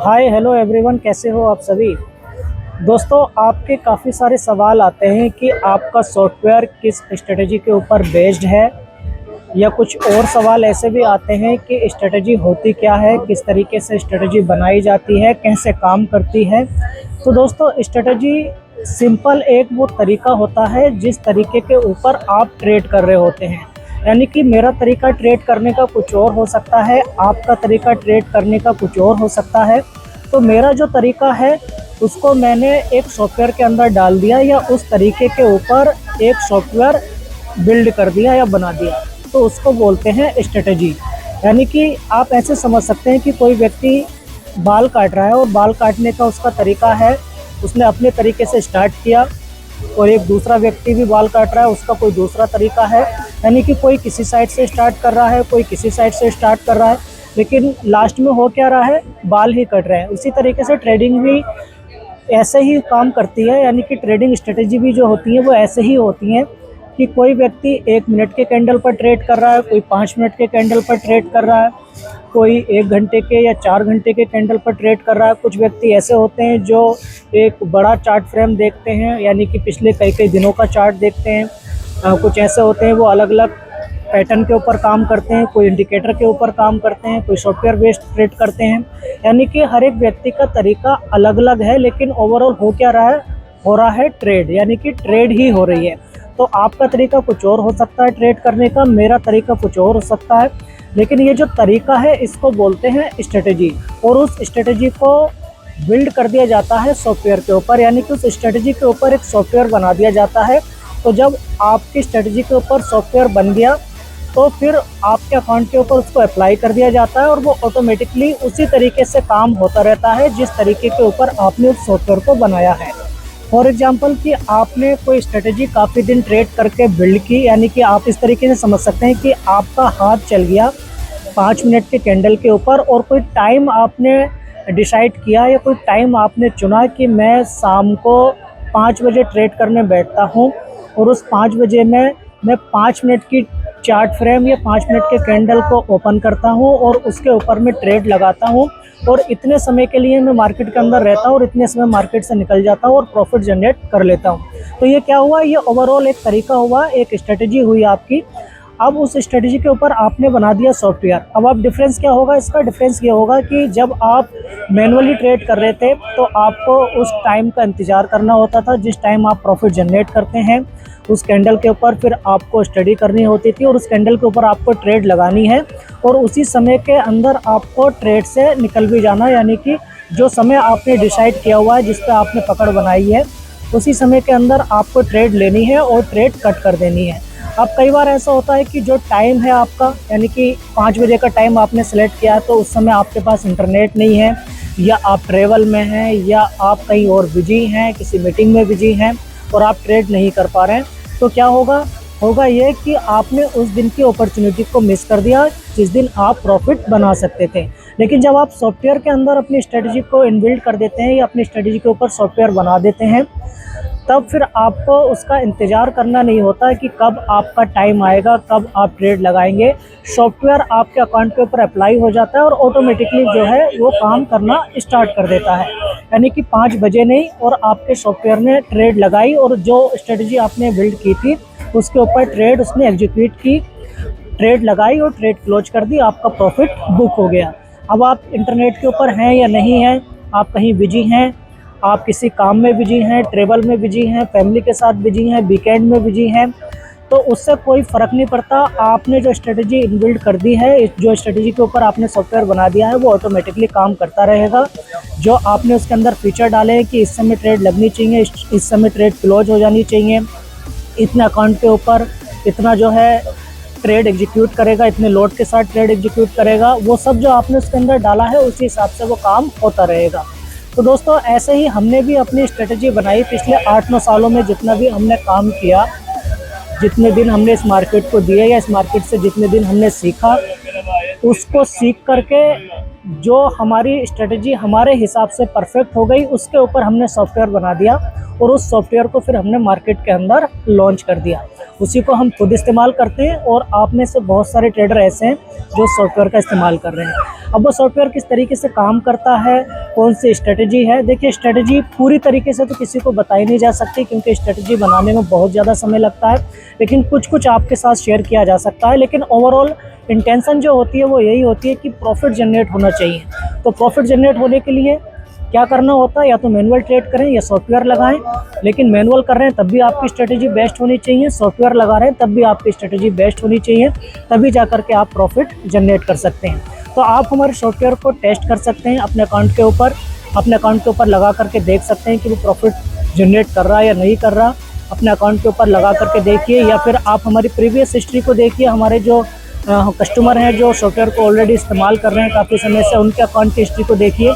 Hi hello everyone, कैसे हो आप सभी। दोस्तों, आपके काफ़ी सारे सवाल आते हैं कि आपका सॉफ्टवेयर किस स्ट्रेटजी के ऊपर बेस्ड है, या कुछ और सवाल ऐसे भी आते हैं कि स्ट्रेटजी होती क्या है, किस तरीके से स्ट्रेटजी बनाई जाती है, कैसे काम करती है। तो दोस्तों, स्ट्रेटजी सिंपल एक वो तरीका होता है जिस तरीके के ऊपर आप ट्रेड कर रहे होते हैं। यानी कि मेरा तरीका ट्रेड करने का कुछ और हो सकता है, आपका तरीका ट्रेड करने का कुछ और हो सकता है। तो मेरा जो तरीका है उसको मैंने एक सॉफ्टवेयर के अंदर डाल दिया, या उस तरीके के ऊपर एक सॉफ्टवेयर बिल्ड कर दिया या बना दिया, तो उसको बोलते हैं स्ट्रेटजी। यानी कि आप ऐसे समझ सकते हैं कि कोई व्यक्ति बाल काट रहा है और बाल काटने का उसका तरीका है, उसने अपने तरीके से स्टार्ट किया, और एक दूसरा व्यक्ति भी बाल काट रहा है, उसका कोई दूसरा तरीका है। यानी कि कोई किसी साइड से स्टार्ट कर रहा है, कोई किसी साइड से स्टार्ट कर रहा है, लेकिन लास्ट में हो क्या रहा है, बाल ही कट रहे हैं। उसी तरीके से ट्रेडिंग भी ऐसे ही काम करती है। यानी कि ट्रेडिंग स्ट्रेटजी भी जो होती है वो ऐसे ही होती हैं कि कोई व्यक्ति 1 मिनट के कैंडल पर ट्रेड कर रहा है, कोई 5 मिनट के कैंडल पर ट्रेड कर रहा है, कोई 1 घंटे के या 4 घंटे के कैंडल पर ट्रेड कर रहा है। कुछ व्यक्ति ऐसे होते हैं जो एक बड़ा चार्ट फ्रेम देखते हैं, यानी कि पिछले कई दिनों का चार्ट देखते हैं। कुछ ऐसे होते हैं वो अलग अलग पैटर्न के ऊपर काम करते हैं, कोई इंडिकेटर के ऊपर काम करते हैं, कोई सॉफ्टवेयर बेस्ड ट्रेड करते हैं। यानी कि हर एक व्यक्ति का तरीका अलग अलग है, लेकिन ओवरऑल हो क्या रहा है, हो रहा है ट्रेड। यानी कि ट्रेड ही हो रही है। तो आपका तरीका कुछ और हो सकता है ट्रेड करने का, मेरा तरीका कुछ और हो सकता है, लेकिन ये जो तरीका है इसको बोलते हैं स्ट्रेटजी। और उस स्ट्रेटजी को बिल्ड कर दिया जाता है सॉफ्टवेयर के ऊपर, यानी कि उस स्ट्रेटजी के ऊपर एक सॉफ्टवेयर बना दिया जाता है। तो जब आपकी स्ट्रेटजी के ऊपर सॉफ्टवेयर बन गया तो फिर आपके अकाउंट के ऊपर उसको अप्लाई कर दिया जाता है, और वो ऑटोमेटिकली उसी तरीके से काम होता रहता है जिस तरीके के ऊपर आपने उस सॉफ्टवेयर को बनाया है। फॉर एग्जांपल कि आपने कोई स्ट्रेटजी काफ़ी दिन ट्रेड करके बिल्ड की, यानी कि आप इस तरीके से समझ सकते हैं कि आपका हाथ चल गया 5 मिनट के कैंडल के ऊपर, और कोई टाइम आपने डिसाइड किया या कोई टाइम आपने चुना कि मैं शाम को 5 बजे ट्रेड करने बैठता हूँ, और उस 5 बजे में मैं 5 मिनट की चार्ट फ्रेम या 5 मिनट के कैंडल को ओपन करता हूँ और उसके ऊपर मैं ट्रेड लगाता हूँ, और इतने समय के लिए मैं मार्केट के अंदर रहता हूँ और इतने समय मार्केट से निकल जाता हूँ और प्रॉफिट जनरेट कर लेता हूँ। तो ये क्या हुआ, ये ओवरऑल एक तरीका हुआ, एक स्ट्रेटजी हुई आपकी। अब उस स्ट्रेटजी के ऊपर आपने बना दिया सॉफ्टवेयर। अब आप डिफरेंस क्या होगा, इसका डिफरेंस ये होगा कि जब आप मैनुअली ट्रेड कर रहे थे तो आपको उस टाइम का इंतज़ार करना होता था जिस टाइम आप प्रॉफिट जनरेट करते हैं। उस कैंडल के ऊपर फिर आपको स्टडी करनी होती थी और उस कैंडल के ऊपर आपको ट्रेड लगानी है, और उसी समय के अंदर आपको ट्रेड से निकल भी जाना। यानी कि जो समय आपने डिसाइड किया हुआ है, जिस पे आपने पकड़ बनाई है, उसी समय के अंदर आपको ट्रेड लेनी है और ट्रेड कट कर देनी है। अब कई बार ऐसा होता है कि जो टाइम है आपका, यानी कि 5 बजे का टाइम आपने सेलेक्ट किया, तो उस समय आपके पास इंटरनेट नहीं है, या आप ट्रेवल में हैं, या आप कहीं और बिजी हैं, किसी मीटिंग में बिजी हैं और आप ट्रेड नहीं कर पा रहे हैं। तो क्या होगा ये कि आपने उस दिन की अपॉर्चुनिटी को मिस कर दिया जिस दिन आप प्रॉफिट बना सकते थे। लेकिन जब आप सॉफ्टवेयर के अंदर अपनी स्ट्रेटजी को इनबिल्ड कर देते हैं या अपनी स्ट्रेटजी के ऊपर सॉफ्टवेयर बना देते हैं, तब फिर आपको उसका इंतज़ार करना नहीं होता है कि कब आपका टाइम आएगा, कब आप ट्रेड लगाएंगे। सॉफ्टवेयर आपके अकाउंट के ऊपर अप्लाई हो जाता है और ऑटोमेटिकली जो है वो काम करना स्टार्ट कर देता है। यानी कि 5 बजे नहीं, और आपके सॉफ्टवेयर ने ट्रेड लगाई और जो स्ट्रेटजी आपने बिल्ड की थी उसके ऊपर ट्रेड उसने एग्जीक्यूट की, ट्रेड लगाई और ट्रेड क्लोज कर दी, आपका प्रॉफिट बुक हो गया। अब आप इंटरनेट के ऊपर हैं या नहीं हैं, आप कहीं बिजी हैं, आप किसी काम में बिजी हैं, ट्रेवल में बिजी हैं, फैमिली के साथ बिजी हैं, वीकेंड में बिजी हैं, तो उससे कोई फ़र्क नहीं पड़ता। आपने जो स्ट्रेटजी इनबिल्ड कर दी है, जो स्ट्रेटजी के ऊपर आपने सॉफ्टवेयर बना दिया है, वो ऑटोमेटिकली काम करता रहेगा। जो आपने उसके अंदर फीचर डाले हैं कि इस समय ट्रेड लगनी चाहिए, इस समय ट्रेड क्लोज हो जानी चाहिए, इतने अकाउंट के ऊपर इतना जो है ट्रेड एग्जीक्यूट करेगा, इतने लोड के साथ ट्रेड एग्जीक्यूट करेगा, वो सब जो आपने उसके अंदर डाला है उसी हिसाब से वो काम होता रहेगा। तो दोस्तों, ऐसे ही हमने भी अपनी स्ट्रेटजी बनाई पिछले 8-9 सालों में। जितना भी हमने काम किया, जितने दिन हमने इस मार्केट को दिए, या इस मार्केट से जितने दिन हमने सीखा, उसको सीख करके जो हमारी स्ट्रेटजी हमारे हिसाब से परफेक्ट हो गई, उसके ऊपर हमने सॉफ्टवेयर बना दिया और उस सॉफ्टवेयर को फिर हमने मार्केट के अंदर लॉन्च कर दिया। उसी को हम खुद इस्तेमाल करते हैं और आप में से बहुत सारे ट्रेडर ऐसे हैं जो सॉफ्टवेयर का इस्तेमाल कर रहे हैं। अब वो सॉफ्टवेयर किस तरीके से काम करता है, कौन सी स्ट्रेटजी है, देखिए स्ट्रेटजी पूरी तरीके से तो किसी को बताई नहीं जा सकती क्योंकि स्ट्रेटजी बनाने में बहुत ज़्यादा समय लगता है, लेकिन कुछ कुछ आपके साथ शेयर किया जा सकता है। लेकिन ओवरऑल इंटेंशन जो होती है वो यही होती है कि प्रॉफिट जनरेट होना चाहिए। तो प्रॉफिट जनरेट होने के लिए क्या करना होता है, या तो मैनुअल ट्रेड करें या सॉफ्टवेयर लगाएं। लेकिन मैनुअल कर रहे हैं तब भी आपकी स्ट्रेटजी बेस्ट होनी चाहिए, सॉफ्टवेयर लगा रहे हैं तब भी आपकी स्ट्रेटजी बेस्ट होनी चाहिए, तभी जा करके आप प्रॉफिट जनरेट कर सकते हैं। तो आप हमारे सॉफ्टवेयर को टेस्ट कर सकते हैं अपने अकाउंट के ऊपर लगा करके देख सकते हैं कि वो प्रॉफिट जनरेट कर रहा है या नहीं कर रहा। अपने अकाउंट के ऊपर लगा करके देखिए, या फिर आप हमारी प्रीवियस हिस्ट्री को देखिए। हमारे जो कस्टमर हैं जो सॉफ्टवेयर को ऑलरेडी इस्तेमाल कर रहे हैं काफ़ी समय से, उनके अकाउंट की हिस्ट्री को देखिए,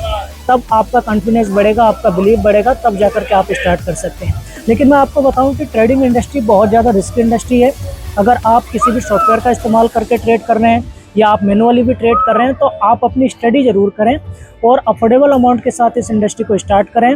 तब आपका कॉन्फिडेंस बढ़ेगा, आपका बिलीव बढ़ेगा, तब जा करके आप स्टार्ट कर सकते हैं। लेकिन मैं आपको बताऊं कि ट्रेडिंग इंडस्ट्री बहुत ज़्यादा रिस्की इंडस्ट्री है। अगर आप किसी भी सॉफ्टवेयर का इस्तेमाल करके ट्रेड कर रहे हैं या आप मैनुअली भी ट्रेड कर रहे हैं, तो आप अपनी स्टडी ज़रूर करें और अफोर्डेबल अमाउंट के साथ इस इंडस्ट्री को स्टार्ट करें,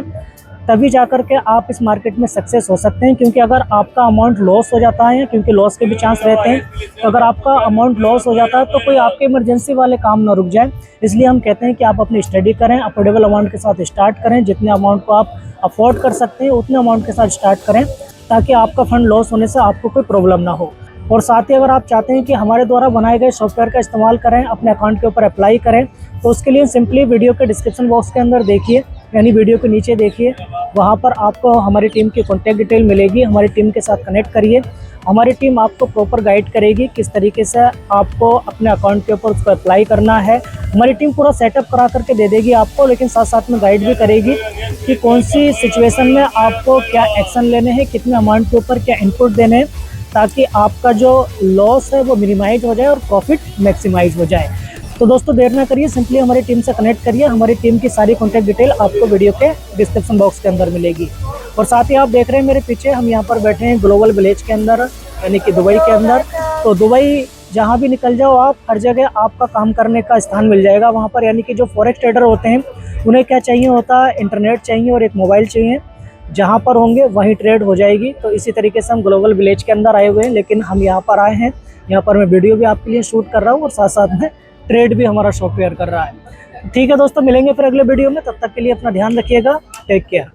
तभी जा कर के आप इस मार्केट में सक्सेस हो सकते हैं। क्योंकि अगर आपका अमाउंट लॉस हो जाता है, क्योंकि लॉस के भी चांस रहते हैं, तो अगर आपका अमाउंट लॉस हो जाता है तो कोई आपके इमरजेंसी वाले काम ना रुक जाए। इसलिए हम कहते हैं कि आप अपनी स्टडी करें, अफोर्डेबल अमाउंट के साथ स्टार्ट करें, जितने अमाउंट को आप अफोर्ड कर सकते हैं उतने अमाउंट के साथ स्टार्ट करें, ताकि आपका फंड लॉस होने से आपको कोई प्रॉब्लम ना हो। और साथ ही अगर आप चाहते हैं कि हमारे द्वारा बनाए गए सॉफ्टवेयर का इस्तेमाल करें, अपने अकाउंट के ऊपर अप्लाई करें, तो उसके लिए सिंपली वीडियो के डिस्क्रिप्शन बॉक्स के अंदर देखिए, यानी वीडियो के नीचे देखिए, वहाँ पर आपको हमारी टीम की कॉन्टैक्ट डिटेल मिलेगी। हमारी टीम के साथ कनेक्ट करिए, हमारी टीम आपको प्रॉपर गाइड करेगी किस तरीके से आपको अपने अकाउंट के ऊपर उसको अप्लाई करना है। हमारी टीम पूरा सेटअप करा करके दे देगी आपको, लेकिन साथ साथ में गाइड भी करेगी कि कौन सी सिचुएशन में आपको क्या एक्शन लेने हैं, कितने अमाउंट के ऊपर क्या इनपुट देने हैं, ताकि आपका जो लॉस है वो मिनिमाइज हो जाए और प्रॉफिट मैक्सिमाइज हो जाए। तो दोस्तों देर ना करिए, सिंपली हमारी टीम से कनेक्ट करिए। हमारी टीम की सारी कॉन्टैक्ट डिटेल आपको वीडियो के डिस्क्रिप्शन बॉक्स के अंदर मिलेगी। और साथ ही आप देख रहे हैं मेरे पीछे, हम यहाँ पर बैठे हैं ग्लोबल विलेज के अंदर, यानी कि दुबई के अंदर। तो दुबई जहाँ भी निकल जाओ आप, हर जगह आपका काम करने का स्थान मिल जाएगा वहाँ पर। यानी कि जो फॉरेक्स ट्रेडर होते हैं उन्हें क्या चाहिए होता है, इंटरनेट चाहिए और एक मोबाइल चाहिए, जहाँ पर होंगे वहीं ट्रेड हो जाएगी। तो इसी तरीके से हम ग्लोबल विलेज के अंदर आए हुए हैं, लेकिन हम यहाँ पर आए हैं, यहाँ पर मैं वीडियो भी आपके लिए शूट कर रहा हूँ और साथ साथ में ट्रेड भी हमारा सॉफ्टवेयर कर रहा है। ठीक है दोस्तों, मिलेंगे फिर अगले वीडियो में, तब तक के लिए अपना ध्यान रखिएगा। Take care.